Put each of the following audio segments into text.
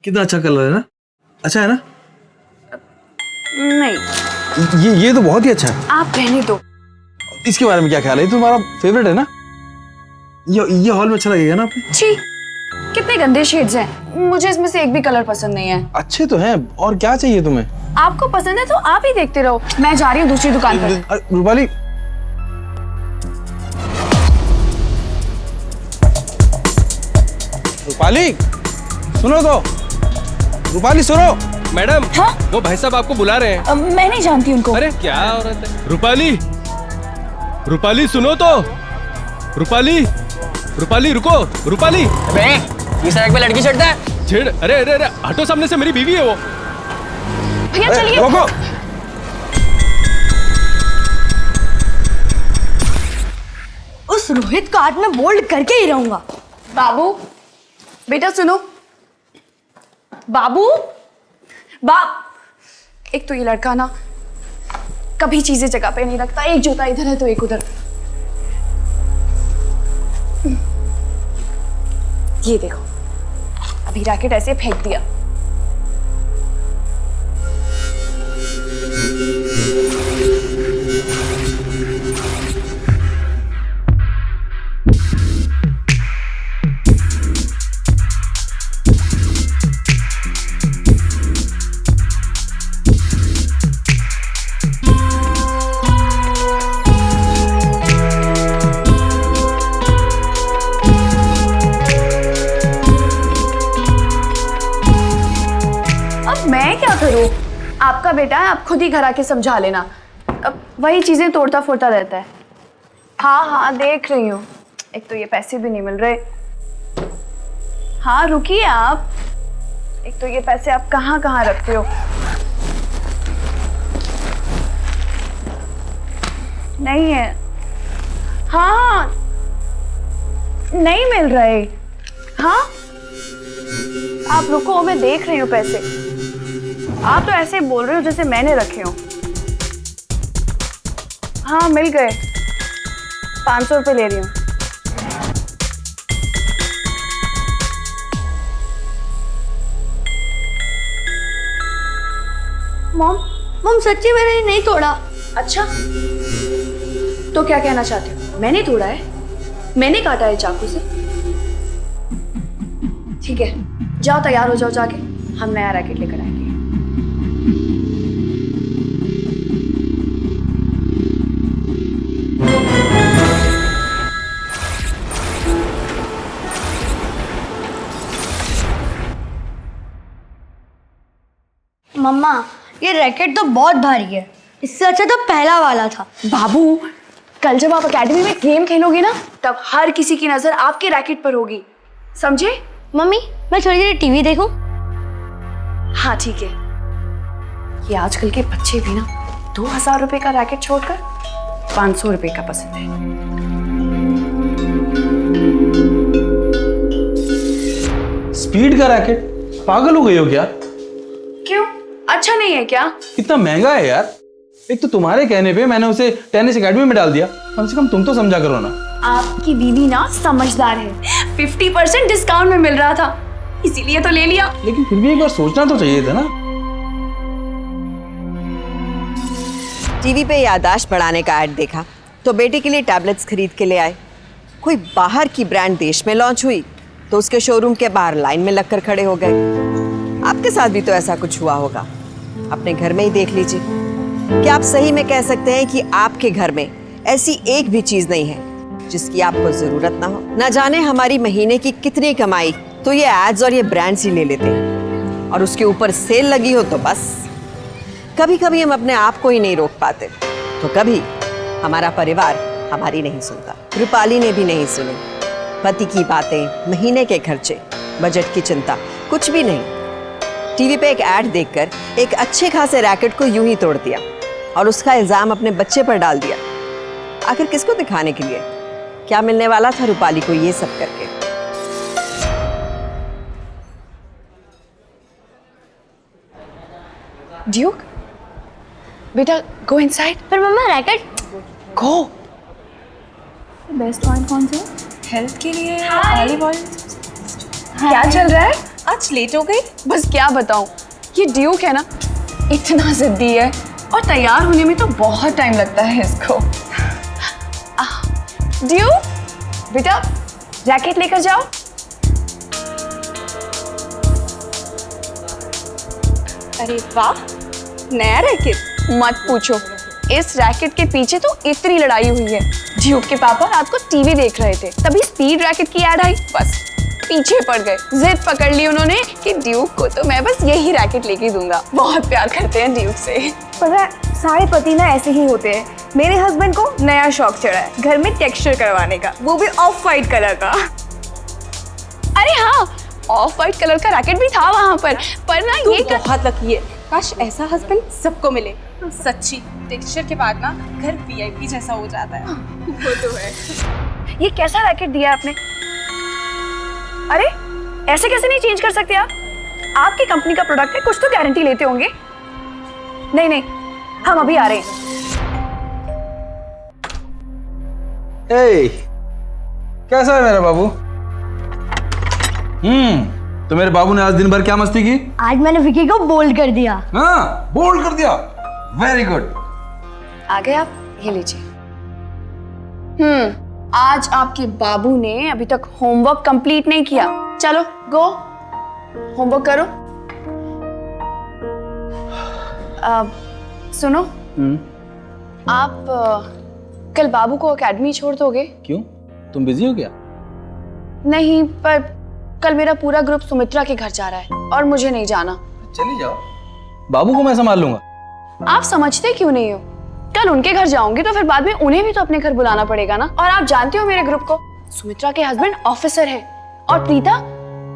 कितना अच्छा कलर है ना, अच्छा है ना? नहीं, ये तो बहुत ही अच्छा है। आप रहने दो। इसके बारे में क्या ख्याल है? ये तो तुम्हारा फेवरेट है ना? ये हॉल में अच्छा लगेगा ना आपको? छी, कितने गंदे शेड्स हैं। मुझे इसमें से एक भी कलर पसंद नहीं है। अच्छे तो हैं, और क्या चाहिए तुम्हें? आपको पसंद है तो आप ही देखते रहो, मैं जा रही हूँ दूसरी दुकान पर। अरे रूपाली, रूपाली सुनो तो, रूपाली सुनो। मैडम, हाँ? वो भाई साहब आपको बुला रहे हैं। मैं नहीं जानती उनको। अरे क्या औरत है? रूपाली, रूपाली सुनो तो, रूपाली, रूपाली रुको, रूपाली। अबे, ये सड़क पे लड़की चढ़ता है? छेड़, अरे अरे अरे हटो, सामने से, मेरी बीवी है वो। भैया चलिए। रोको। उस रोहित को आज मैं बोल्ड करके ही रहूंगा। बाबू, बेटा सुनो। बाबू, एक तो ये लड़का ना कभी चीजें जगह पे नहीं रखता, एक जूता इधर है तो एक उधर। ये देखो, अभी रैकेट ऐसे फेंक दिया। मैं क्या करूं? आपका बेटा है, आप खुद ही घर आके समझा लेना। अब वही चीजें तोड़ता फोड़ता रहता है। हाँ देख रही हूँ। एक तो ये पैसे भी नहीं मिल रहे। हाँ रुकिए आप। एक तो ये पैसे आप कहाँ कहाँ रखते हो? नहीं है। हाँ नहीं मिल रहे। हाँ आप रुको, मैं देख रही हूँ पैसे। आप तो ऐसे बोल रहे हो जैसे मैंने रखे हो। हाँ मिल गए, 500 रुपये ले रही हूँ। मॉम सच्ची मैंने नहीं तोड़ा। अच्छा तो क्या कहना चाहते हो? मैंने तोड़ा है, मैंने काटा है चाकू से। ठीक है, जाओ तैयार हो जाओ, जाके हम नया रैकेट लेकर आएंगे। मम्मा ये रैकेट तो बहुत भारी है, इससे अच्छा तो पहला वाला था। बाबू, कल जब आप एकेडमी में गेम खेलोगे ना, तब हर किसी की नजर आपके रैकेट पर होगी, समझे? मम्मी मैं थोड़ी देर टीवी देखूं? हाँ ठीक है। ये आजकल के बच्चे भी ना 2000 रुपए का रैकेट छोड़कर 500 रुपए का पसंद है। स्पीड का रैकेट? पागल हो गई हो क्या? क्यों, अच्छा नहीं है क्या? कितना महंगा है यार। एक तो तुम्हारे कहने पे मैंने उसे टेनिस एकेडमी में डाल दिया, कम से कम तुम तो समझा करो ना। आपकी बीवी ना समझदार है, 50% डिस्काउंट में मिल रहा था, इसीलिए तो ले लिया। लेकिन फिर भी एक बार सोचना तो चाहिए था ना। टीवी पे याददाश्त बढ़ाने का ऐड देखा तो बेटे के लिए टैबलेट्स खरीद के ले आए। कोई बाहर की ब्रांड देश में लॉन्च हुई तो उसके शोरूम के बाहर लाइन में लगकर खड़े हो गए। आपके साथ भी तो ऐसा कुछ हुआ होगा, अपने घर में ही देख लीजिए। क्या आप सही में कह सकते हैं कि आपके घर में ऐसी एक भी चीज नहीं है जिसकी आपको जरूरत ना हो? ना जाने हमारी महीने की कितनी कमाई तो ये एड्स और ये ब्रांड्स ही ले लेते हैं, और उसके ऊपर सेल लगी हो तो बस। कभी कभी हम अपने आप को ही नहीं रोक पाते, तो कभी हमारा परिवार हमारी नहीं सुनता। रूपाली ने भी नहीं सुनी। पति की बातें, महीने के खर्चे, बजट की चिंता, कुछ भी नहीं। टीवी पे एक ऐड देखकर एक अच्छे खासे रैकेट को यूं ही तोड़ दिया और उसका इल्जाम अपने बच्चे पर डाल दिया। आखिर किसको दिखाने के लिए? क्या मिलने वाला था रूपाली को ये सब करके? ड्यूक, बेटा गो इनसाइड। पर मम्मा रैकेट। गो। बेस्ट ऑयल कौन सा? हेल्थ के लिए ऑलिव ऑयल। क्या चल रहा है? आज लेट हो गई? बस क्या बताऊं, ये ड्यूक है ना, इतना जिद्दी है और तैयार होने में तो बहुत टाइम लगता है इसको। ड्यूक बेटा, रैकेट लेकर जाओ। अरे वाह, नया रैकेट। मत पूछो, इस रैकेट के पीछे तो इतनी लड़ाई हुई है। ड्यूक के पापा रात को टीवी देख रहे थे, तभी स्पीड रैकेट की ऐड आई, बस पीछे पड़ गए। जिद पकड़ ली उन्होंने कि ड्यूक को तो मैं बस यही रैकेट लेके दूंगा। बहुत प्यार करते हैं ड्यूक से। पता है, सारे पति ना ऐसे ही होते हैं। मेरे हस्बैंड को नया शौक चढ़ा है घर में टेक्सचर करवाने का, वो भी ऑफ वाइट कलर का। अरे हाँ, ऑफ वाइट कलर का रैकेट भी था वहां पर ना तू ये बहुत लकी है। काश ऐसा हस्बैंड सबको मिले। सच्ची टेक्सचर के बाद ना घर वीआईपी जैसा हो जाता है। वो तो है। ये कैसा रैकेट दिया आपने? अरे ऐसे कैसे नहीं चेंज कर सकते आप? आपकी कंपनी का प्रोडक्ट है, कुछ तो गारंटी लेते होंगे। नहीं नहीं, हम अभी आ रहे हैं। ए, कैसा है मेरा बाबू? तो मेरे बाबू ने आज दिन भर क्या मस्ती की? आज मैंने विकी को बोल्ड कर दिया। हाँ, बोल्ड कर दिया। Very good. आ गए आप, ये लीजिए। आज आपके बाबू ने अभी तक होमवर्क कंप्लीट नहीं किया। चलो गो, होमवर्क करो। सुनो, आप कल बाबू को एकेडमी छोड़ दोगे? क्यों, तुम बिजी हो क्या? नहीं, पर कल मेरा पूरा ग्रुप सुमित्रा के घर जा रहा है और मुझे नहीं जाना। चली जाओ, बाबू को मैं संभाल लूंगा। आप समझते क्यों नहीं हो? कल उनके घर जाऊंगी तो फिर बाद में उन्हें भी तो अपने घर बुलाना पड़ेगा ना। और आप जानते हो मेरे ग्रुप को, सुमित्रा के हस्बैंड ऑफिसर है और प्रीता,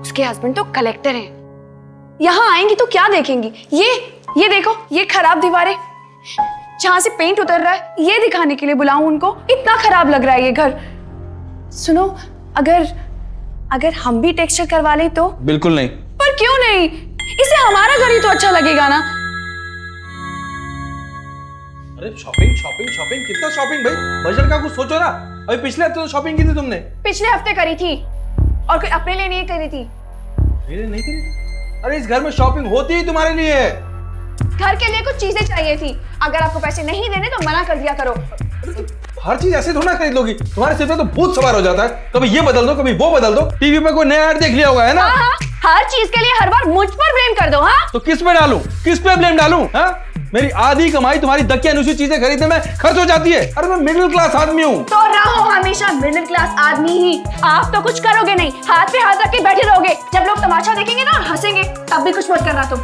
उसके हस्बैंड तो कलेक्टर हैं। यहाँ आएंगी तो क्या देखेंगी? ये देखो, ये खराब दीवारें जहां से पेंट उतर रहा है, ये दिखाने के लिए बुलाऊं उनको? इतना खराब लग रहा है ये घर। सुनो, अगर हम भी टेक्सचर करवा लें तो? बिल्कुल नहीं। पर क्यों नहीं? इसे हमारा घर ही तो अच्छा लगेगा ना। अरे शॉपिंग शॉपिंग शॉपिंग, कितना शॉपिंग भाई? बजट का कुछ सोचो ना। अभी पिछले हफ्ते तो शॉपिंग की थी तुमने। पिछले हफ्ते करी थी और कोई अपने लिए नहीं करी थी। मेरे नहीं करी? अरे इस घर में शॉपिंग होती ही तुम्हारे लिए है। घर के लिए कुछ चीजें चाहिए थी, अगर आपको पैसे नहीं देने तो मना कर दिया करो। हर चीज ऐसे थोड़ा खरीद लोगी, तुम्हारे सिर पे तो भूत सवार हो जाता है। कभी ये बदल दो, कभी वो बदल दो। टीवी पे कोई नया ऐड देख लिया होगा, है ना? हाँ, हर चीज के लिए हर बार मुझ पर ब्लेम कर दो। हाँ, तो किस पे डालूं, किस पे ब्लेम डालूं? हाँ, मेरी आधी कमाई तुम्हारी दकिया नुसी चीजें खरीदने में खर्च हो जाती है। अरे मैं मिडिल क्लास आदमी हूँ। तो रहो हमेशा मिडिल क्लास आदमी ही। आप तो कुछ करोगे नहीं, हाथ पे हाथ रख के बैठे रहोगे। जब लोग तमाशा देखेंगे ना और हंसेंगे, तब भी कुछ मत करना तुम।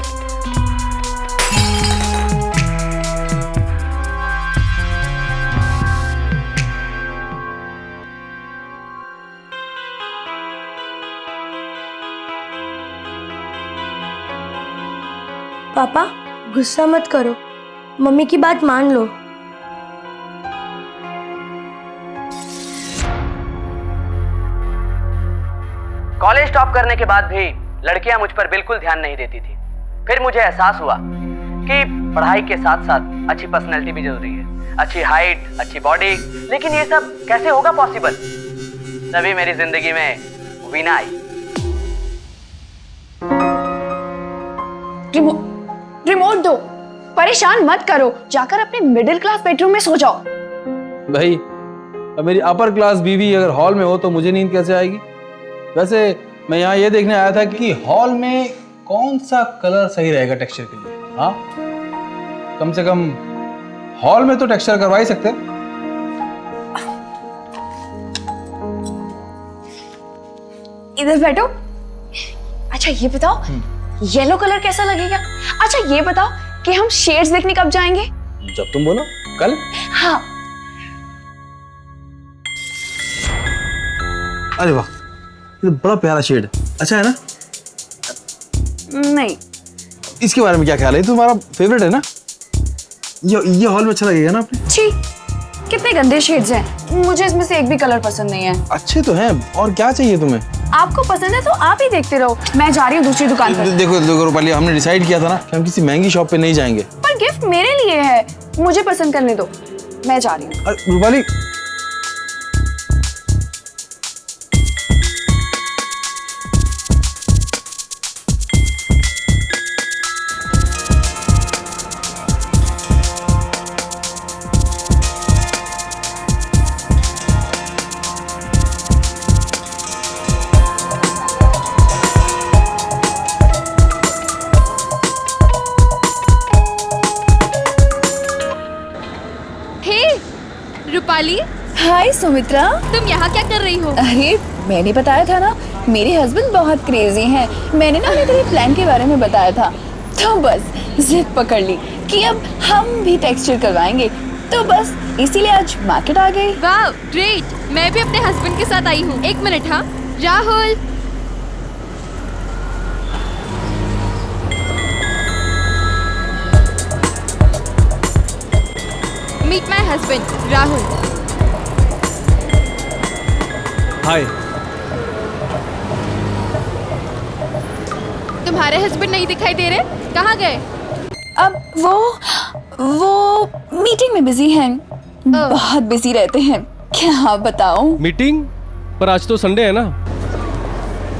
पापा गुस्सा मत करो, मम्मी की बात मान लो। कॉलेज टॉप करने के बाद भी लड़कियां मुझ पर बिल्कुल ध्यान नहीं देती थी। फिर मुझे एहसास हुआ कि पढ़ाई के साथ साथ अच्छी पर्सनैलिटी भी जरूरी है, अच्छी हाइट, अच्छी बॉडी। लेकिन ये सब कैसे होगा पॉसिबल? तभी मेरी जिंदगी में वीना आई। रिमोट दो, परेशान मत करो, जाकर अपने मिडिल क्लास बेडरूम में सो जाओ। भाई, अब मेरी अपर क्लास बीवी अगर हॉल में हो तो मुझे नींद कैसे आएगी? वैसे मैं यहाँ ये देखने आया था कि हॉल में कौन सा कलर सही रहेगा टेक्सचर के लिए। हाँ, कम से कम हॉल में तो टेक्सचर करवा ही सकते हैं। इधर बैठो। अच्छा ये बताओ, येलो कलर कैसा लगेगा? अच्छा ये बताओ कि हम शेड्स देखने कब जाएंगे? जब तुम बोलो, कल। हाँ। अरे वाह, ये तो बड़ा प्यारा शेड, अच्छा है ना? नहीं। इसके बारे में क्या ख्याल है? ये तो तुम्हारा फेवरेट है ना? ये हॉल में अच्छा लगेगा ना अपने? छी, कितने गंदे शेड्स हैं। मुझे इसमें से एक भी कलर पसंद नहीं है। अच्छे तो हैं, और क्या चाहिए तुम्हें? आपको पसंद है तो आप ही देखते रहो, मैं जा रही हूँ दूसरी दुकान पर। देखो रूपाली, हमने डिसाइड किया था ना कि हम किसी महंगी शॉप पे नहीं जाएंगे। पर गिफ्ट मेरे लिए है, मुझे पसंद करने दो, मैं जा रही हूँ। अरे रूपाली, हाय सुमित्रा। तुम यहाँ क्या कर रही हो? अरे मैंने बताया था ना, मेरे हस्बैंड बहुत क्रेजी हैं। मैंने ना उन्हें तेरे प्लान के बारे में बताया था, तो बस जिद पकड़ ली कि अब हम भी टेक्सचर करवाएंगे, तो बस इसीलिए आज मार्केट आ गई। वाह ग्रेट, मैं भी अपने हस्बैंड के साथ आई हूँ। 1 मिनट। हाँ Rahul, meet my husband Rahul. Hi. तुम्हारे हस्बैंड नहीं दिखाई दे रहे, कहाँ गए? अब वो मीटिंग में बिजी हैं, बहुत बिजी रहते हैं, क्या बताऊं। मीटिंग? पर आज तो संडे है ना।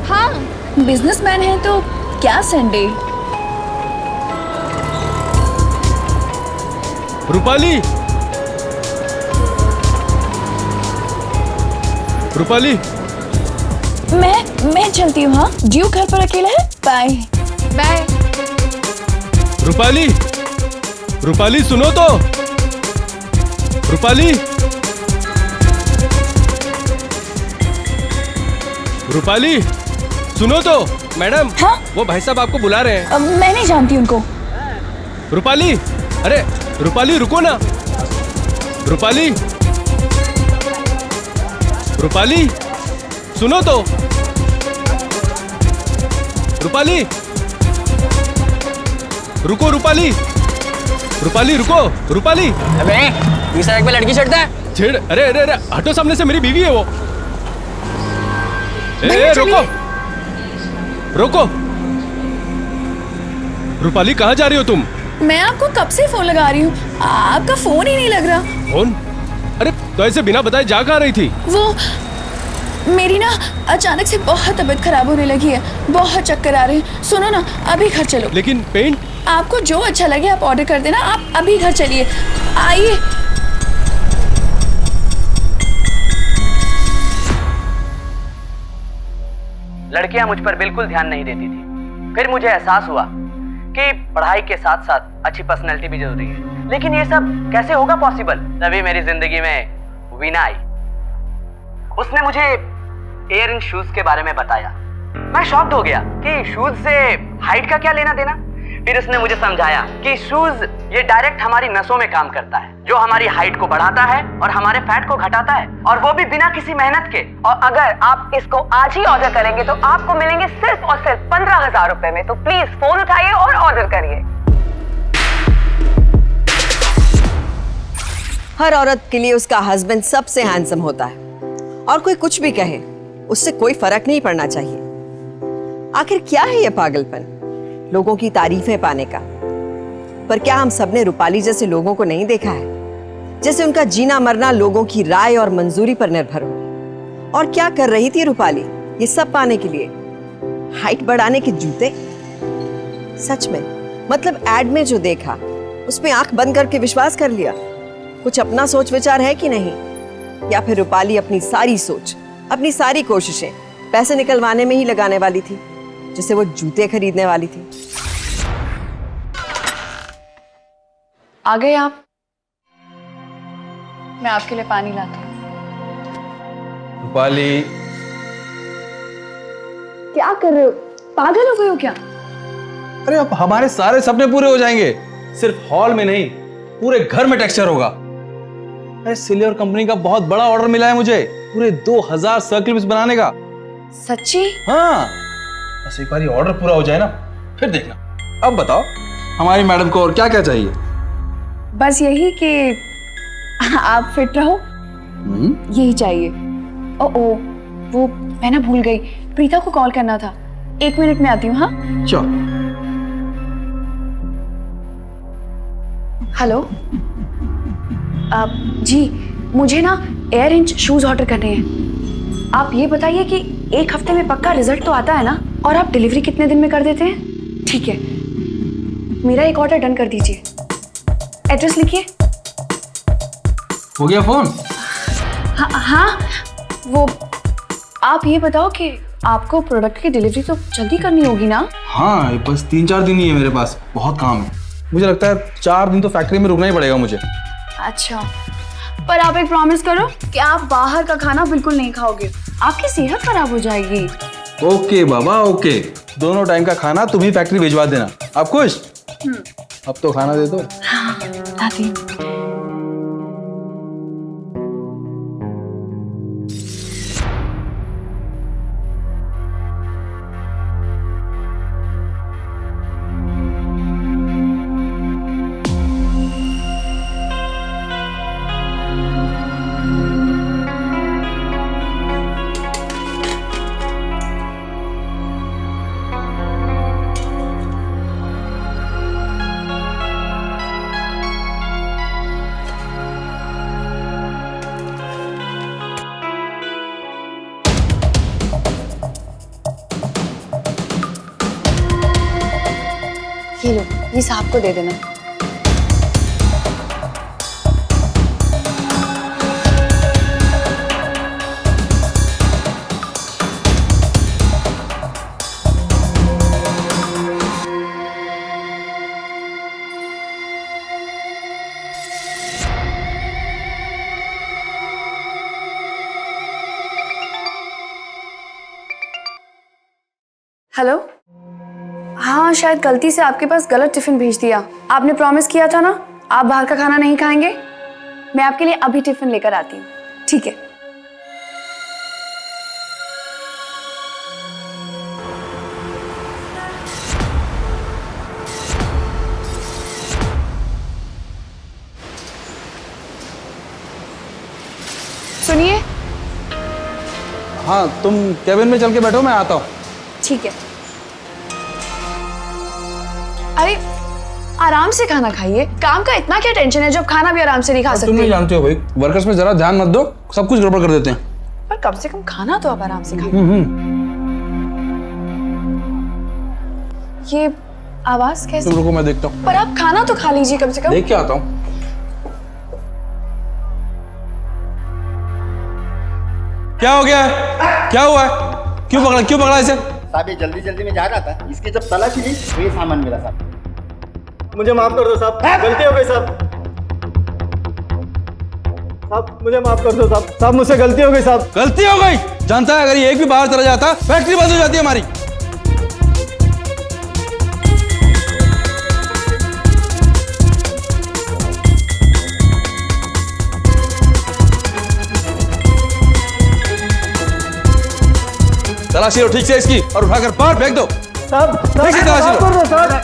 हाँ बिजनेसमैन है तो क्या संडे। रूपाली, रूपाली। मैं चलती हूँ। हाँ ड्यू घर पर अकेला है, बाय बाय। रूपाली, रूपाली सुनो तो। रूपाली, रूपाली सुनो तो। मैडम, हाँ? वो भाई साहब आपको बुला रहे हैं। मैं नहीं जानती उनको। रूपाली, अरे रूपाली रुको ना। रूपाली, रूपाली सुनो तो। रूपाली, रुको रूपाली, रूपाली रुको। रूपाली, अबे ये सड़क पे लड़की चढ़ता है। छेड़, अरे अरे अरे हटो, सामने से, मेरी बीवी है वो। ए, रोको रोको। रूपाली कहाँ जा रही हो तुम? मैं आपको कब से फोन लगा रही हूँ, आपका फोन ही नहीं लग रहा। फोन? अरे तो ऐसे बिना बताए जा कहाँ रही थी? वो मेरी ना अचानक से बहुत तबीयत खराब होने लगी है, बहुत चक्कर आ रहे हैं। सुनो ना, अभी घर चलो। लेकिन पेंट? आपको जो अच्छा लगे आप ऑर्डर कर देना, आप अभी घर चलिए, आइए। लड़कियां मुझ पर बिल्कुल ध्यान नहीं देती थी। फिर मुझे एहसास हुआ कि पढ़ाई के साथ साथ अच्छी पर्सनैलिटी भी जरूरी है। लेकिन ये सब कैसे होगा पॉसिबल? तभी मेरी जिंदगी में वीना आई। उसने मुझे एयर इन शूज के बारे में बताया। मैं शॉक्ड हो गया कि शूज से हाइट का क्या लेना देना। फिर उसने मुझे समझाया कि शूज ये डायरेक्ट हमारी नसों में काम करता है, जो हमारी हाइट को बढ़ाता है और हमारे फैट को घटाता है, और वो भी बिना किसी मेहनत के। और अगर आप इसको आज ही ऑर्डर करेंगे तो आपको मिलेंगे सिर्फ और सिर्फ 15,000 रुपए में। तो प्लीज फोन उठाइए और ऑर्डर करिए। हर औरत के लिए उसका हस्बैंड सबसे हैंडसम होता है, और कोई कुछ भी कहे उससे कोई फर्क नहीं पड़ना चाहिए। आखिर क्या है ये पागलपन, लोगों की तारीफें पाने का? पर क्या हम सबने रूपाली जैसे लोगों को नहीं देखा है, जैसे उनका जीना मरना लोगों की राय और मंजूरी पर निर्भर हो? और क्या कर रही थी रूपाली ये सब पाने के लिए? हाइट बढ़ाने के जूते? सच में, मतलब एड में जो देखा उसमें आंख बंद करके विश्वास कर लिया? कुछ अपना सोच विचार है कि नहीं? या फिर रूपाली अपनी सारी सोच, अपनी सारी कोशिशें पैसे निकलवाने में ही लगाने वाली थी, जिससे वो जूते खरीदने वाली थी? आ गए आप? मैं आपके लिए पानी लाती हूँ। रूपाली, क्या कर रहे हो, पागल हो गए हो क्या? अरे अब हमारे सारे सपने पूरे हो जाएंगे। सिर्फ हॉल में नहीं, पूरे घर में टेक्सचर होगा। अरे सिल्वर कंपनी का बहुत बड़ा ऑर्डर मिला है मुझे, पूरे 2000 सर्कल पीस बनाने का। सच्ची? हाँ, बस एक बार ये ऑर्डर पूरा हो जाए ना, फिर देखना। अब बताओ हमारी मैडम को और क्या क्या चाहिए? बस यही कि आप फिट रहो, यही चाहिए। ओ वो मैं ना भूल गई, प्रीता को कॉल करना था। 1 मिनट में आती हूँ। हाँ चलो। हेलो, जी मुझे ना एयर इंच शूज ऑर्डर करने हैं। आप ये बताइए कि 1 हफ्ते में पक्का रिजल्ट तो आता है ना, और आप डिलीवरी कितने दिन में कर देते हैं? ठीक है, मेरा एक ऑर्डर डन कर दीजिए। एड्रेस लिखिए। हो गया फोन? हाँ, वो आप ये बताओ कि आपको प्रोडक्ट की डिलीवरी तो जल्दी करनी होगी ना? हाँ, बस 3-4 दिन ही है मेरे पास, बहुत काम है। मुझे लगता है 4 दिन तो फैक्ट्री में रुकना ही पड़ेगा मुझे। अच्छा, पर आप एक प्रॉमिस करो कि आप बाहर का खाना बिल्कुल नहीं खाओगे, आपकी सेहत खराब हो जाएगी। ओके बाबा ओके, दोनों टाइम का खाना तुम ही फैक्ट्री भिजवा देना। आप खुश? अब तो खाना दे दो। आती हूँ। ये लो, ये साहब को दे देना। हेलो, हाँ शायद गलती से आपके पास गलत टिफिन भेज दिया। आपने प्रॉमिस किया था ना आप बाहर का खाना नहीं खाएंगे। मैं आपके लिए अभी टिफिन लेकर आती हूँ, ठीक है? सुनिए। हाँ तुम केबिन में चल के बैठो, मैं आता हूँ। ठीक है। अरे आराम से खाना खाइए, काम का इतना क्या टेंशन है जब खाना भी आराम से नहीं खा सकते? तुम नहीं जानते हो भाई, वर्कर्स में जरा ध्यान मत दो, सब कुछ गड़बड़ कर देते हैं। पर कम से कम खाना तो आप आराम से खाइए। ये आवाज कैसी? तुम रुको मैं देखता हूँ। पर आप खाना तो खा लीजिए कम से कम। देख के आता हूँ। क्या हो गया है? क्या हुआ है? क्यों पकड़ा इसे? साहब ये जल्दी जल्दी में जा रहा था, इसकी जब तलाशी ली तो ये सामान मिला साहब। मुझे माफ कर दो साहब, गलती हो गई साहब। साहब मुझे माफ कर दो साहब, साहब मुझसे गलती हो गई साहब। गलती हो गई? जानता है अगर ये एक भी बाहर चला जाता फैक्ट्री बंद हो जाती है हमारी। तलाशी लो ठीक से इसकी और उठाकर बाहर फेंक दो। साहब ठीक से तलाशी लो। कर दो साहब।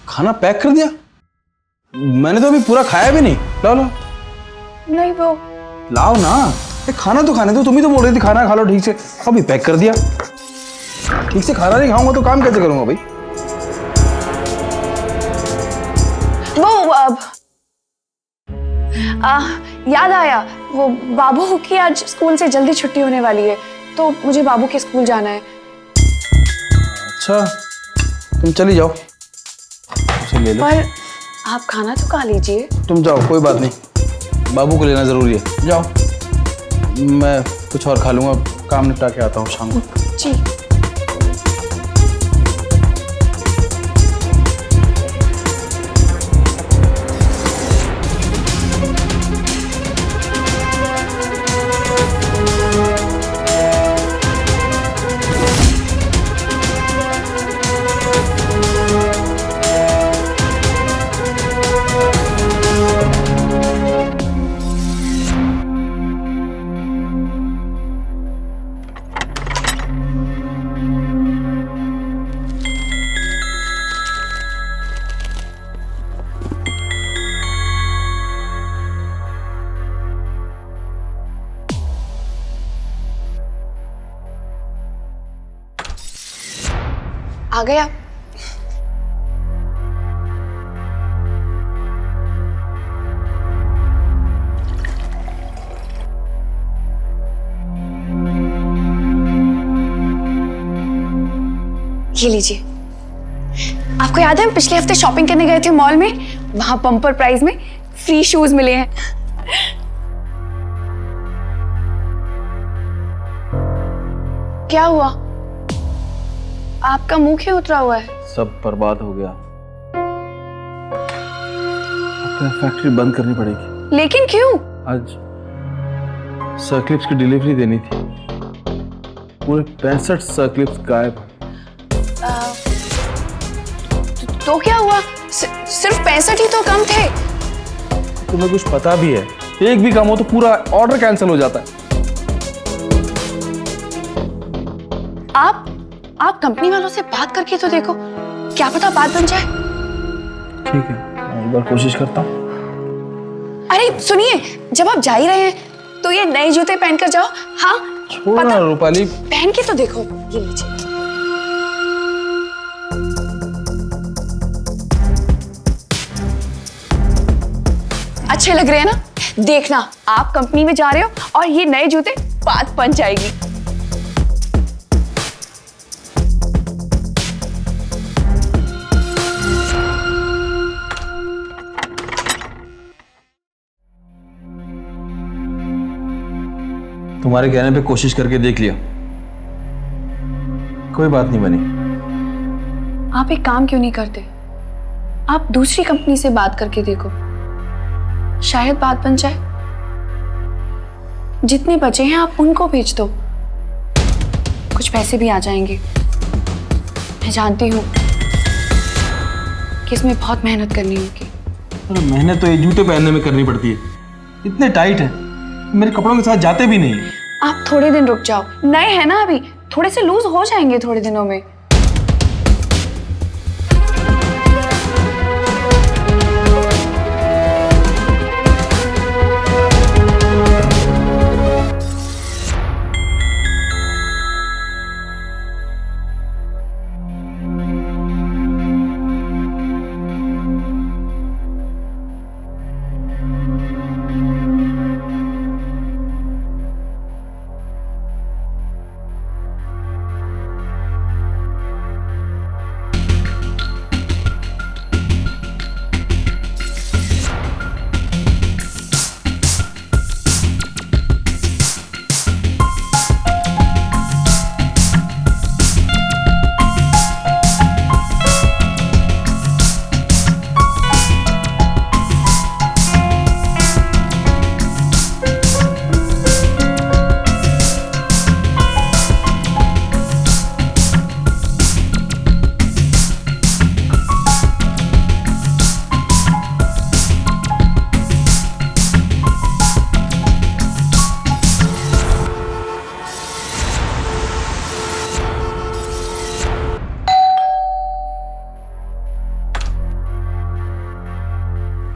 खाना पैक कर दिया? मैंने तो अभी पूरा खाया भी नहीं। लाओ नहीं वो लाओ ना, ये खाना तो खाने दो। तुम ही तो बोल रही थी खाना खा लो ठीक से, अभी पैक कर दिया। ठीक से खाना नहीं खाऊंगा तो काम कैसे करूंगा भाई? वो याद आया, वो बाबू की आज स्कूल से जल्दी छुट्टी होने वाली है तो मुझे बाबू के स्कूल जाना है। अच्छा तुम चली जाओ, उसे ले लो। पर आप खाना तो खा लीजिए। तुम जाओ, कोई बात नहीं, बाबू को लेना जरूरी है। जाओ, मैं कुछ और खा लूंगा, काम निपटा के आता हूँ शाम को। जी। आ गया। ये लीजिए। आपको याद है हम पिछले हफ्ते शॉपिंग करने गए थे मॉल में, वहां बम्पर प्राइस में फ्री शूज मिले हैं। क्या हुआ? आपका मुंह क्यों उतरा हुआ है? सब बर्बाद हो गया। अब फैक्ट्री बंद करनी पड़ेगी। लेकिन क्यों? आज सर्क्लिप्स की डिलीवरी देनी थी, पूरे 65 सर्क्लिप्स गायब। तो क्या हुआ? सिर्फ 65 ही तो कम थे। तुम्हें कुछ पता भी है? एक भी कम हो तो पूरा ऑर्डर कैंसिल हो जाता है। आप कंपनी वालों से बात करके तो देखो, क्या पता बात बन जाए। ठीक है, मैं एक बार कोशिश करता हूँ। अरे सुनिए, जब आप जा ही रहे हैं तो ये नए जूते पहनकर जाओ। हाँ छोड़ो ना रूपाली, पहन के तो देखो। ये लीजिए। अच्छे लग रहे हैं ना? देखना, आप कंपनी में जा रहे हो और ये नए जूते बात बन जाएगी। तुम्हारे कहने पे कोशिश करके देख लिया, कोई बात नहीं बनी। आप एक काम क्यों नहीं करते? आप दूसरी कंपनी से बात करके देखो, शायद बात बन जाए। जितने बचे हैं आप उनको भेज दो, कुछ पैसे भी आ जाएंगे। मैं जानती हूँ कि इसमें बहुत मेहनत करनी होगी। अरे मेहनत तो ये जूते पहनने में करनी पड़ती है, इतने टाइट है, मेरे कपड़ों के साथ जाते भी नहीं। आप थोड़े दिन रुक जाओ, नए हैं ना अभी, थोड़े से लूज हो जाएंगे थोड़े दिनों में।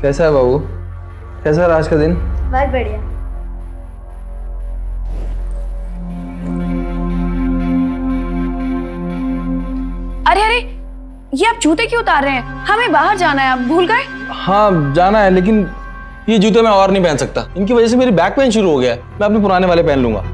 कैसा है बाबू? कैसा रहा आज का दिन? बहुत बढ़िया। अरे अरे, ये आप जूते क्यों उतार रहे हैं? हमें बाहर जाना है, आप भूल गए? हाँ जाना है, लेकिन ये जूते मैं और नहीं पहन सकता। इनकी वजह से मेरी बैक पेन शुरू हो गया है। मैं अपने पुराने वाले पहन लूंगा।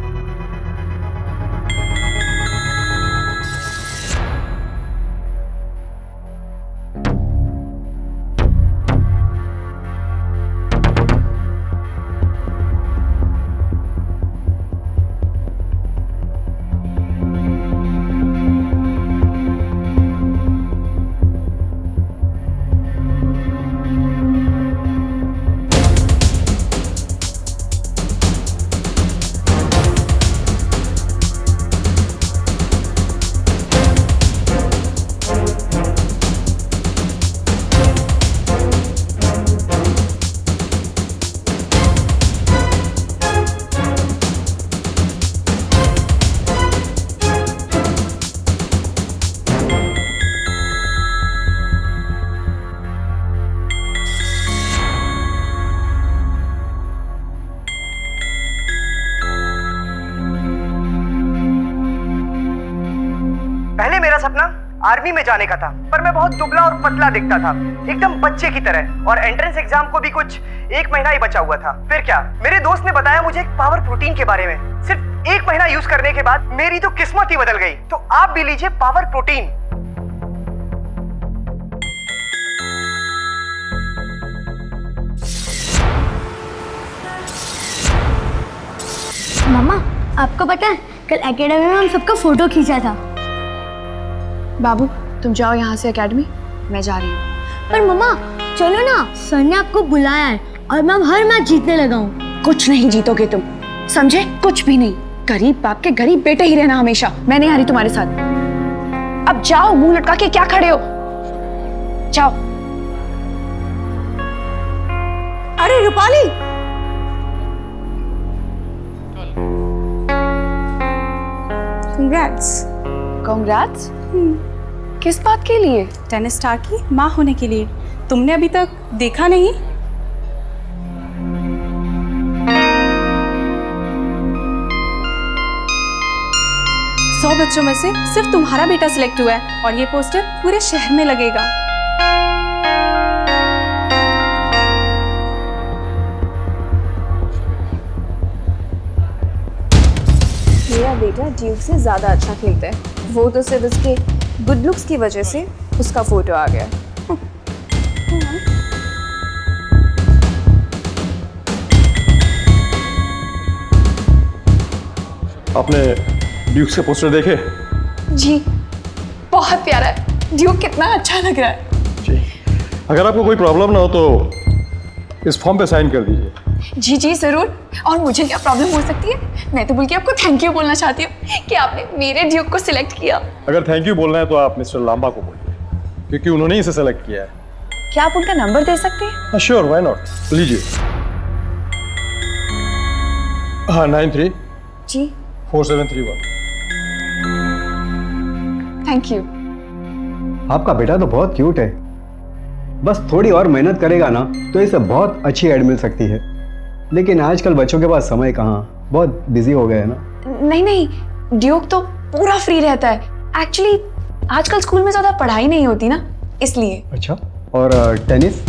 पहले मेरा सपना आर्मी में जाने का था, पर मैं बहुत दुबला और पतला दिखता था, एकदम बच्चे की तरह। और एंट्रेंस एग्जाम को भी कुछ 1 महीना ही बचा हुआ था। फिर क्या, मेरे दोस्त ने बताया मुझे एक पावर प्रोटीन के बारे में। सिर्फ 1 महीना यूज करने के बाद मेरी तो किस्मत ही बदल गई। तो आप भी लीजिए पावर प्रोटीन। मम्मा, आपको पता है कल एकेडमी में हम सबका फोटो खींचा था। बाबू, तुम जाओ यहाँ से एकेडमी, मैं जा रही हूँ। पर मम्मा चलो ना, सर ने आपको बुलाया है और मैं अब हर मैच जीतने लगा हूँ। कुछ नहीं जीतोगे तुम, समझे? कुछ भी नहीं। गरीब बाप के गरीब बेटे ही रहना हमेशा। मैं नहीं आ रही तुम्हारे साथ। अब जाओ, मुंह लटका के क्या खड़े हो, जाओ। अरे रूपाली, कंग्रेट्स। कांग्रेट्स? किस बात के लिए? टेनिस स्टार की माँ होने के लिए। तुमने अभी तक देखा नहीं? सौ बच्चों में से सिर्फ तुम्हारा बेटा सिलेक्ट हुआ है और ये पोस्टर पूरे शहर में लगेगा। मेरा बेटा ड्यूक से ज्यादा अच्छा खेलता है। वो तो सिर्फ उसके गुड लुक्स की वजह से उसका फोटो आ गया। आपने ड्यूक के पोस्टर देखे? जी, बहुत प्यारा है। ड्यूक कितना अच्छा लग रहा है। जी, अगर आपको कोई प्रॉब्लम ना हो तो इस फॉर्म पे साइन कर दीजिए। जी जी जरूर। और मुझे क्या प्रॉब्लम हो सकती है? मैं तो बल्कि आपको थैंक यू बोलना चाहती हूँ कि आपने मेरे ड्यूक को सिलेक्ट किया। अगर थैंक यू बोलना है तो आप मिस्टर लांबा को बोलिए, क्योंकि उन्होंने इसे सेलेक्ट किया है। क्या आप उनका नंबर दे सकते हैं? हाँ श्योर, व्हाई नॉट, लीजिए। हाँ 93 जी 4731। Thank you. आपका बेटा तो बहुत क्यूट है, बस थोड़ी और मेहनत करेगा ना तो इसे बहुत अच्छी एड मिल सकती है। लेकिन आजकल बच्चों के पास समय कहाँ, बहुत बिजी हो गए हैं ना। नहीं नहीं, ड्यूक तो पूरा फ्री रहता है। एक्चुअली आजकल स्कूल में ज्यादा पढ़ाई नहीं होती ना, इसलिए। अच्छा, और टेनिस?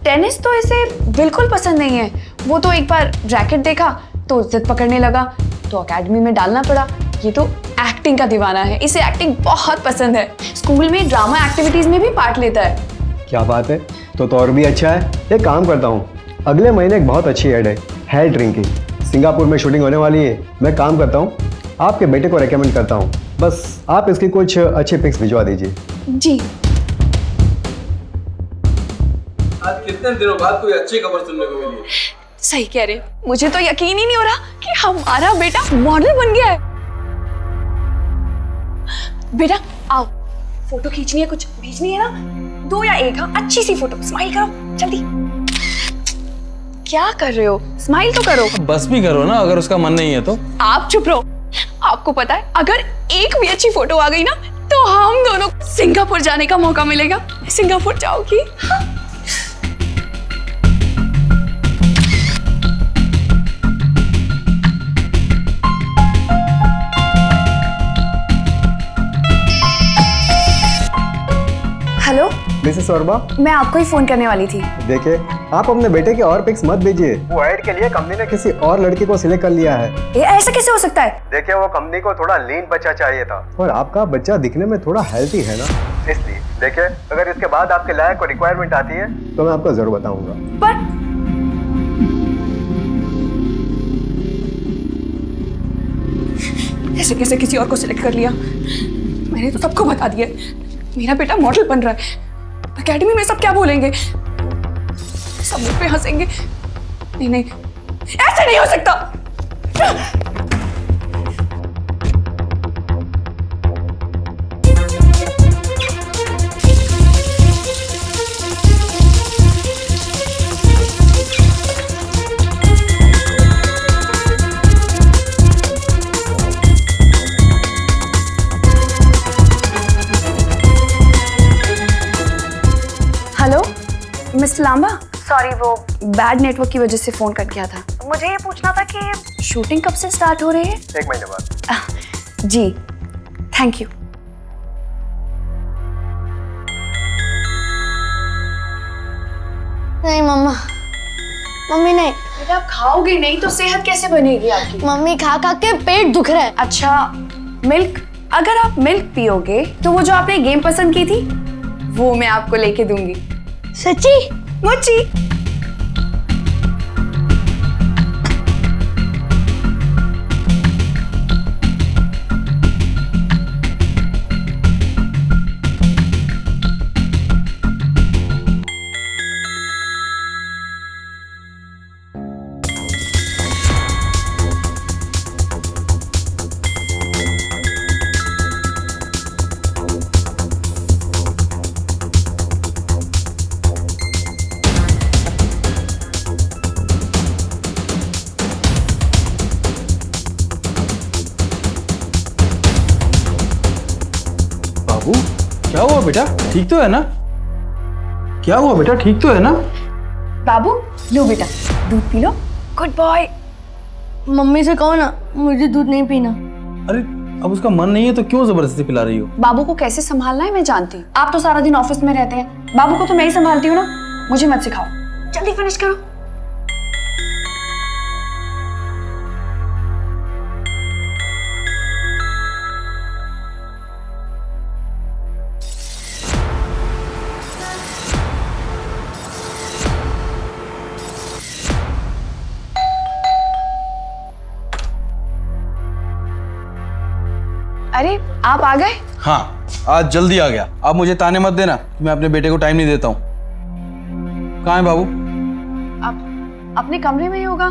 टेनिस तो इसे बिल्कुल पसंद नहीं है। वो तो एक बार रैकेट देखा तो जिद पकड़ने लगा, तो एकेडमी में डालना पड़ा। ये तो एक्टिंग का दीवाना है, इसे एक्टिंग बहुत पसंद है। स्कूल में ड्रामा एक्टिविटीज में भी पार्ट लेता है। क्या बात है, तो और भी अच्छा है। एक काम करता हूँ, अगले महीने एक बहुत अच्छी एड है हेयर ड्रिंक की, सिंगापुर में शूटिंग होने वाली है। मैं काम करता हूँ, आपके बेटे को रेकमेंड करता हूँ, बस आप इसकी कुछ अच्छी पिक्स भिजवा दीजिए। जी। आज कितने दिनों बाद कोई अच्छी खबर सुनने को मिली है। सही कह रहे, मुझे तो यकीन ही नहीं हो रहा कि हमारा बेटा मॉडल बन गया है। बेटा आओ, फोटो खींचनी है, कुछ भेजनी है ना, 2 या 1। हाँ, अच्छी सी फोटो, स्माइल करो जल्दी। क्या कर रहे हो? स्माइल तो करो। बस भी करो ना, अगर उसका मन नहीं है तो। आप चुप रहो। आपको पता है, अगर एक भी अच्छी फोटो आ गई ना तो हम दोनों सिंगापुर जाने का मौका मिलेगा। सिंगापुर जाओगी? हाँ। हेलो मिसेस सौरभा, मैं आपको ही फोन करने वाली थी। देखिए, आप अपने बेटे के और पिक्स मत भेजिए। वो ऐड के लिए कंपनी ने किसी और लड़की को सिलेक्ट कर लिया है। ये ऐसा कैसे हो सकता है? देखिए, वो कंपनी को थोड़ा लीन बच्चा चाहिए था और आपका बच्चा दिखने में थोड़ा हेल्थी है ना, इसलिए। देखिए, अगर इसके बाद आपके लायक कोई रिक्वायरमेंट आती है तो मैं आपको जरूर बताऊंगा। पर ऐसे कैसे किसी और को सिलेक्ट कर लिया? मैंने तो सबको बता दिया मेरा बेटा मॉडल बन रहा है। एकेडमी में सब क्या बोलेंगे? सब मुझ पे हंसेंगे। नहीं नहीं, ऐसे नहीं हो सकता। मिस्टर लांबा, सॉरी वो बैड नेटवर्क की वजह से फोन कट गया था। मुझे ये पूछना था कि शूटिंग कब से स्टार्ट हो रही है? 1 महीने बाद। जी, थैंक यू। नहीं मम्मा, मम्मी नहीं। बेटा आप खाओगे नहीं तो सेहत कैसे बनेगी आपकी? मम्मी खा खा के पेट दुख रहा है। अच्छा, मिल्क? अगर आप मिल्क पियोगे तो वो जो आपने गेम पसंद की थी वो मैं आपको लेके दूंगी। सच्ची? मुच्ची। बाबू क्या हुआ बेटा, ठीक तो है ना? क्या हुआ बेटा, ठीक तो है ना? बाबू लो बेटा, दूध पी लो। Good boy. मम्मी से कहो ना मुझे दूध नहीं पीना। अरे अब उसका मन नहीं है तो क्यों जबरदस्ती पिला रही हो? बाबू को कैसे संभालना है मैं जानती हूँ। आप तो सारा दिन ऑफिस में रहते हैं, बाबू को तो मैं ही संभालती हूँ ना। मुझे मत सिखाओ, जल्दी फिनिश करो। अरे आप आ गए? हाँ आज जल्दी आ गया। आप मुझे ताने मत देना कि मैं अपने बेटे को टाइम नहीं देता हूँ। कहाँ है बाबू? आप अपने कमरे में ही होगा।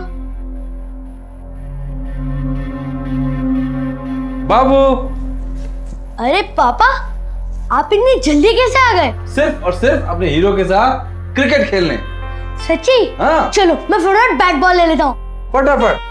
बाबू। अरे पापा आप इतनी जल्दी कैसे आ गए? सिर्फ और सिर्फ अपने हीरो के साथ क्रिकेट खेलने। सच्ची? हाँ। चलो मैं फटाफट बैट बॉल ले लेता हूँ। फटाफट।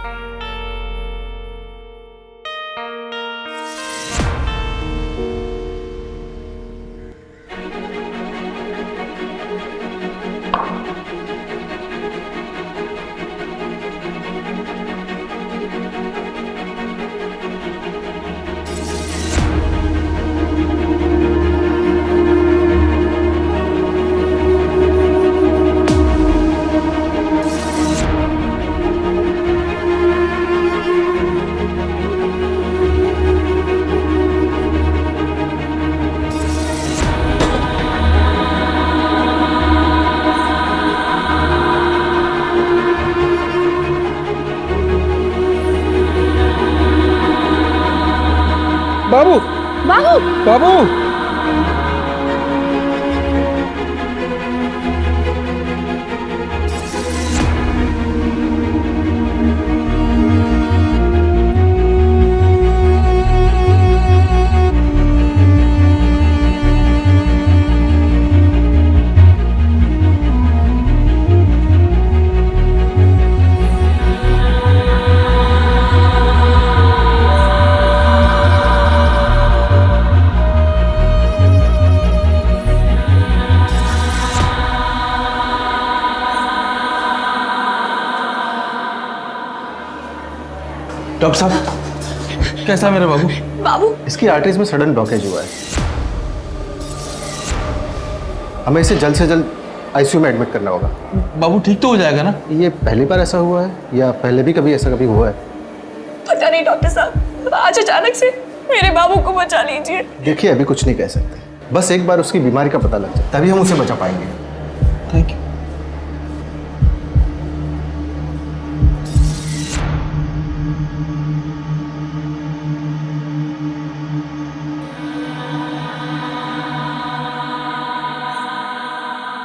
बाबू बाबू बाबू डॉक्टर साहब कैसा है मेरा बाबू? बाबू इसकी आर्टरीज में सडन ब्लॉकेज हुआ है। हमें इसे जल्द से जल्द आईसीयू में एडमिट करना होगा। बाबू ठीक तो हो जाएगा ना? ये पहली बार ऐसा हुआ है या पहले भी कभी ऐसा कभी हुआ है? पता नहीं डॉक्टर साहब, आज अचानक से मेरे बाबू को बचा लीजिए। देखिए अभी कुछ नहीं कह सकते, बस एक बार उसकी बीमारी का पता लग जाए तभी हम उसे बचा पाएंगे। Thank you.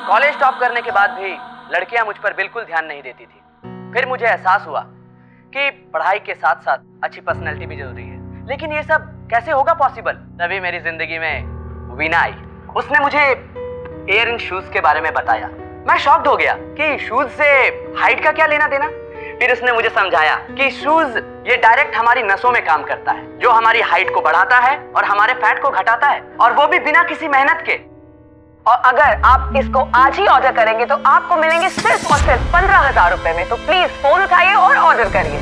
कॉलेज टॉप करने के बाद भी लड़कियां मुझ पर बिल्कुल ध्यान नहीं देती थी। फिर मुझे एहसास हुआ कि पढ़ाई के साथ साथ अच्छी पर्सनैलिटी भी जरूरी है। लेकिन ये सब कैसे होगा पॉसिबल? तभी मेरी जिंदगी में वीना आई। उसने मुझे एयर इन शूज के बारे में बताया। मैं शॉक्ड हो गया कि शूज से हाइट का क्या लेना देना। फिर उसने मुझे समझाया कि शूज ये डायरेक्ट हमारी नसों में काम करता है, जो हमारी हाइट को बढ़ाता है और हमारे फैट को घटाता है, और वो भी बिना किसी मेहनत के। और अगर आप इसको आज ही ऑर्डर करेंगे तो आपको मिलेंगे सिर्फ और सिर्फ 15,000 रुपए में। तो प्लीज फोन उठाइए और ऑर्डर करिए।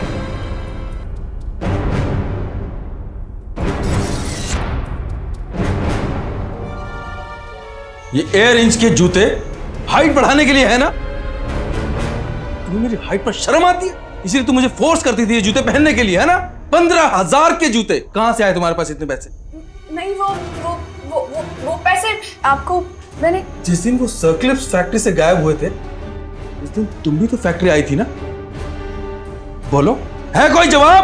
ये एयर इंच के जूते हाइट बढ़ाने के लिए है ना? तुम्हें मेरी हाइट पर शर्म आती है, इसलिए तुम मुझे फोर्स करती थी ये जूते पहनने के लिए, है ना? 15,000 के जूते कहां से आए तुम्हारे पास इतने पैसे? नहीं वो पैसे आपको मैंने जिस दिन वो सर्कलिप्स फैक्ट्री से गायब हुए थे उस दिन तुम भी तो फैक्ट्री आई थी ना? बोलो, है कोई जवाब?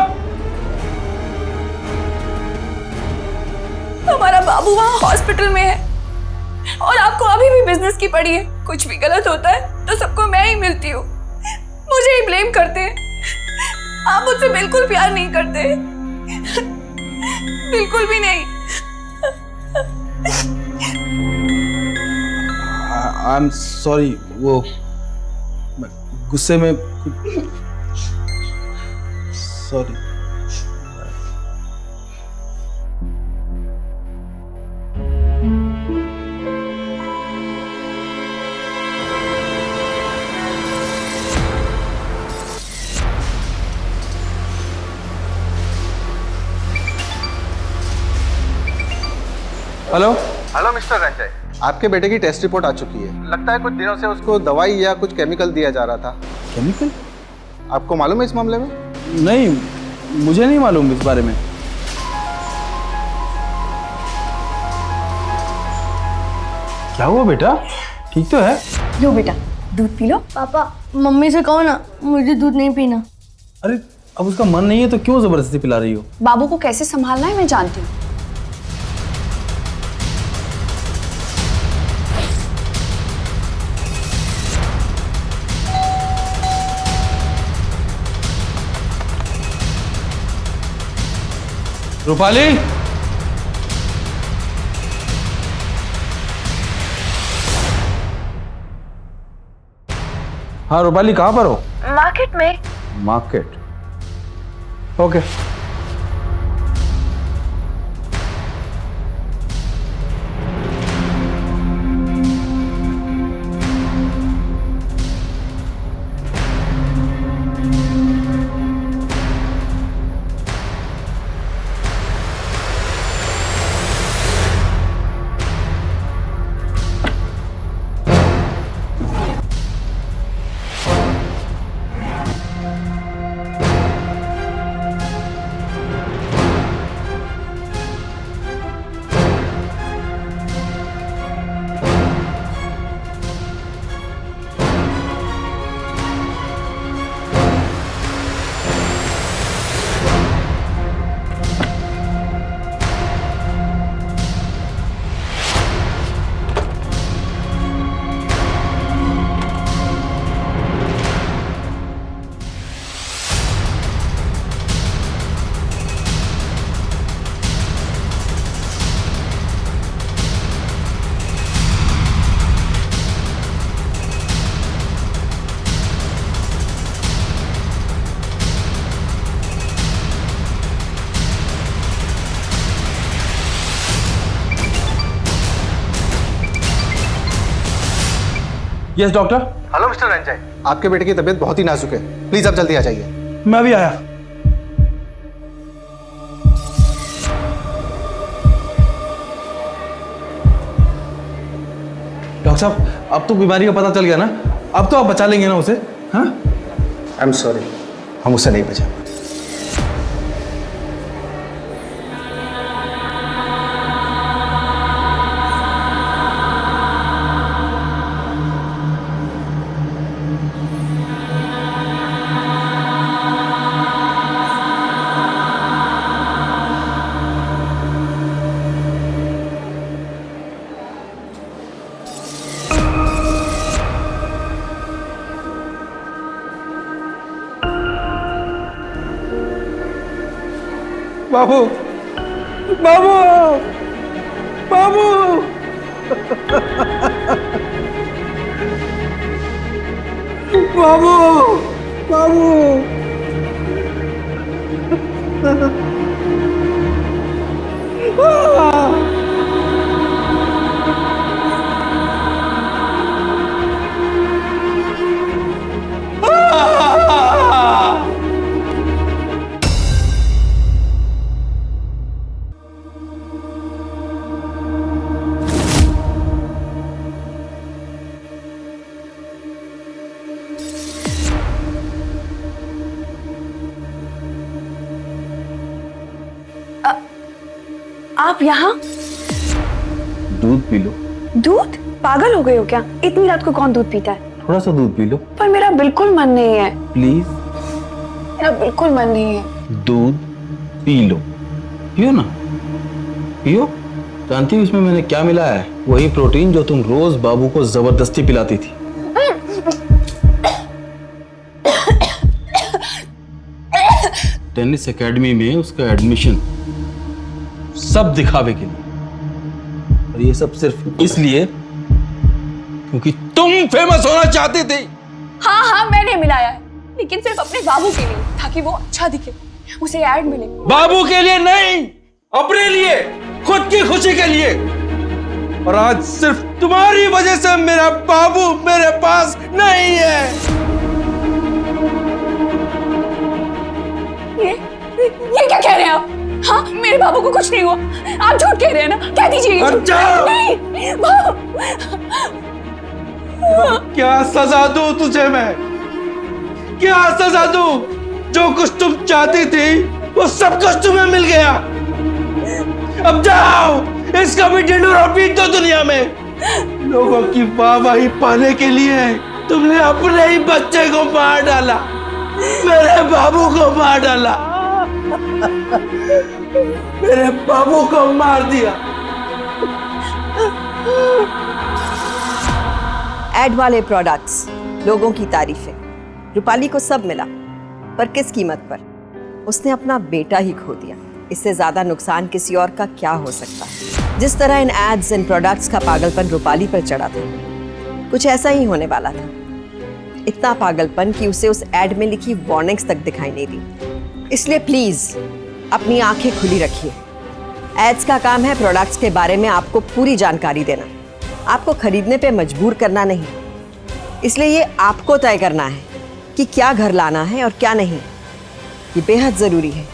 हमारा बाबू वहाँ हॉस्पिटल में है और आपको अभी भी बिजनेस की पड़ी है। कुछ भी गलत होता है तो सबको मैं ही मिलती हूँ, मुझे ही ब्लेम करते हैं। आप मुझसे बिल्कुल प्यार नहीं करते, बिल्कुल भी नहीं। आई एम सॉरी, वो गुस्से में sorry. Hello. Hello mister Ranjay, आपके बेटे की टेस्ट रिपोर्ट आ चुकी है। लगता है कुछ दिनों से उसको दवाई या कुछ केमिकल दिया जा रहा था। केमिकल? आपको मालूम है इस मामले में? नहीं, मुझे नहीं मालूम इस बारे में। क्या हुआ बेटा? ठीक तो है? लो बेटा, दूध पी लो। पापा, मम्मी से कहो ना मुझे दूध नहीं पीना। अरे अब उसका मन नहीं है तो क्यों जबरदस्ती पिला रही हो? बाबू को कैसे संभालना है मैं जानती हूँ। रूपाली, हाँ रूपाली, कहाँ पर हो? मार्केट में। Market, okay. Yes doctor. Hello mister Ranjay, आपके बेटे की तबीयत बहुत ही नाजुक है। प्लीज आप जल्दी आ जाइए। मैं भी आया। डॉक्टर साहब, अब तो बीमारी का पता चल गया ना? अब तो आप बचा लेंगे ना उसे? हाँ? आई एम सॉरी, हम उससे नहीं बचा। बाबू, बाबू, बाबू, बाबू, बाबू, आप यहाँ? दूध पी लो। दूध? पागल हो गए हो क्या? इतनी रात को कौन दूध पीता है? थोड़ा सा दूध पी लो। पर मेरा बिल्कुल मन नहीं है। प्लीज। मेरा बिल्कुल मन नहीं है। दूध पी लो। पियो ना, पियो। जानती हो इसमें मैंने क्या मिलाया है? वही प्रोटीन जो तुम रोज बाबू को जबरदस्ती पिलाती थी। टेनिस एकेडमी में उसका एडमिशन सब दिखावे के लिए, और ये सब सिर्फ इसलिए क्योंकि तुम फेमस होना चाहते थे। हाँ हाँ मैंने मिलाया है, लेकिन सिर्फ अपने बाबू के लिए, ताकि वो अच्छा दिखे, उसे ऐड मिले। बाबू के लिए नहीं, अपने लिए, खुद की खुशी के लिए। और आज सिर्फ तुम्हारी वजह से मेरा बाबू मेरे पास नहीं है। ये क्या कह रहे हैं आप? हाँ मेरे बाबू को कुछ नहीं हुआ। आप झूठ कह रहे हैं ना, कह दीजिए। नहीं बाबू। क्या सजा दूं तुझे मैं? क्या सजा दूं? जो कुछ तुम चाहती थी वो सब कुछ तुम्हें मिल गया। अब जाओ, इसका भी डिनर और पीट दो दुनिया में। लोगों की वाहवाही पाने के लिए तुमने अपने ही बच्चे को मार डाला, मेरे बाबू को मार डाला, मेरे बाबू को मार दिया। एड वाले प्रोडक्ट्स, लोगों की तारीफें, रूपाली को सब मिला, पर किस कीमत पर? उसने अपना बेटा ही खो दिया। इससे ज्यादा नुकसान किसी और का क्या हो सकता है? जिस तरह इन एड्स इन प्रोडक्ट्स का पागलपन रूपाली पर चढ़ा था, कुछ ऐसा ही होने वाला था। इतना पागलपन कि उसे उस एड में लिखी वार्निंग्स तक दिखाई नहीं दी। इसलिए प्लीज अपनी आंखें खुली रखिए। एड्स का काम है प्रोडक्ट्स के बारे में आपको पूरी जानकारी देना, आपको खरीदने पे मजबूर करना नहीं। इसलिए ये आपको तय करना है कि क्या घर लाना है और क्या नहीं। ये बेहद ज़रूरी है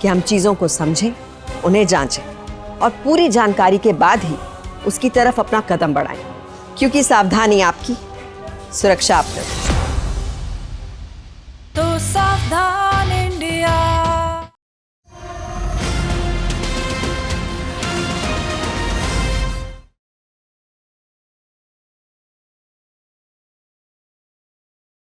कि हम चीज़ों को समझें, उन्हें जांचें और पूरी जानकारी के बाद ही उसकी तरफ अपना कदम बढ़ाएं, क्योंकि सावधानी आपकी, सुरक्षा आपकी। तो सावधान।